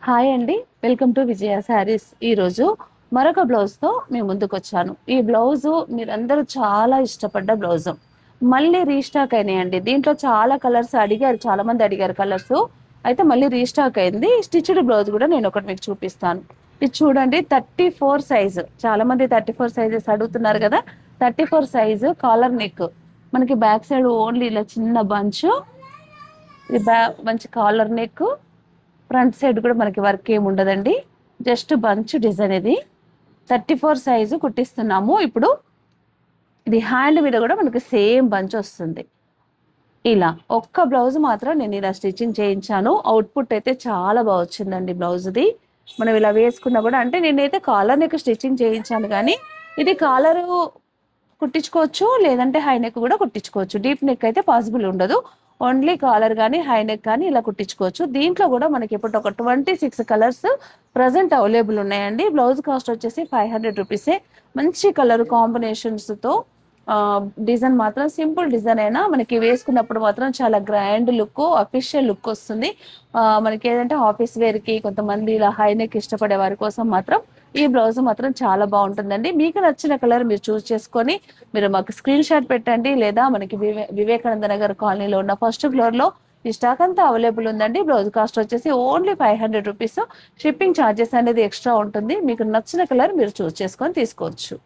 Hi అండి. Welcome to విజయ శారీస్. ఈరోజు మరొక బ్లౌజ్తో మీ ముందుకు వచ్చాను. ఈ బ్లౌజు మీరందరూ చాలా ఇష్టపడ్డ బ్లౌజు, మళ్ళీ రీస్టాక్ అయినాయండి. దీంట్లో చాలా కలర్స్ అడిగారు, చాలా మంది అడిగారు కలర్స్, అయితే మళ్ళీ రీస్టాక్ అయింది. స్టిచ్డ్ బ్లౌజ్ కూడా నేను ఒకటి మీకు చూపిస్తాను. ఇది చూడండి, 34 సైజు. చాలా మంది 34 సైజెస్ అడుగుతున్నారు కదా. 34 సైజు కాలర్ నెక్, మనకి బ్యాక్ సైడ్ ఓన్లీ ఇలా చిన్న బంచ్, ఇది మంచి కాలర్ నెక్. ఫ్రంట్ సైడ్ కూడా మనకి వర్క్ ఏమి ఉండదండి, జస్ట్ బంచ్ డిజైన్. ఇది 34 సైజు కుట్టిస్తున్నాము. ఇప్పుడు ఇది హ్యాండ్ మీద కూడా మనకి సేమ్ బంచ్ వస్తుంది. ఇలా ఒక్క బ్లౌజ్ మాత్రం నేను ఇలా స్టిచ్చింగ్ చేయించాను. అవుట్పుట్ అయితే చాలా బాగా వచ్చిందండి బ్లౌజ్ది. మనం ఇలా వేసుకున్నా కూడా, అంటే నేనైతే కాలర్ నెక్ స్టిచ్చింగ్ చేయించాను, కానీ ఇది కాలరు కుట్టించుకోవచ్చు, లేదంటే హై నెక్ కూడా కుట్టించుకోవచ్చు. డీప్ నెక్ అయితే పాసిబుల్ ఉండదు. ఓన్లీ కాలర్ కానీ హై నెక్ కానీ ఇలా కుట్టించుకోవచ్చు. దీంట్లో కూడా మనకి ఇప్పుడు ఒక 26 కలర్స్ ప్రజెంట్ అవైలబుల్ ఉన్నాయండి. బ్లౌజ్ కాస్ట్ వచ్చేసి 500 రూపీసే. మంచి కలర్ కాంబినేషన్స్తో డిజైన్ మాత్రం సింపుల్ డిజైన్ అయినా మనకి వేసుకున్నప్పుడు మాత్రం చాలా గ్రాండ్ లుక్, అఫీషియల్ లుక్ వస్తుంది. మనకి ఏదంటే ఆఫీస్ వేర్కి, కొంతమంది ఇలా హై నెక్ ఇష్టపడే వారి కోసం మాత్రం ఈ బ్లౌజ్ మాత్రం చాలా బాగుంటుందండి. మీకు నచ్చిన కలర్ మీరు చూస్ చేసుకొని మీరు మాకు స్క్రీన్ షాట్ పెట్టండి, లేదా మనకి వివేకానంద నగర్ కాలనీలో ఉన్న ఫస్ట్ ఫ్లోర్లో ఈ స్టాక్ అంతా అవైలబుల్ ఉందండి. బ్లౌజ్ కాస్ట్ వచ్చేసి ఓన్లీ 500 రూపీస్. షిప్పింగ్ ఛార్జెస్ అనేది ఎక్స్ట్రా ఉంటుంది. మీకు నచ్చిన కలర్ మీరు చూస్ చేసుకొని తీసుకోవచ్చు.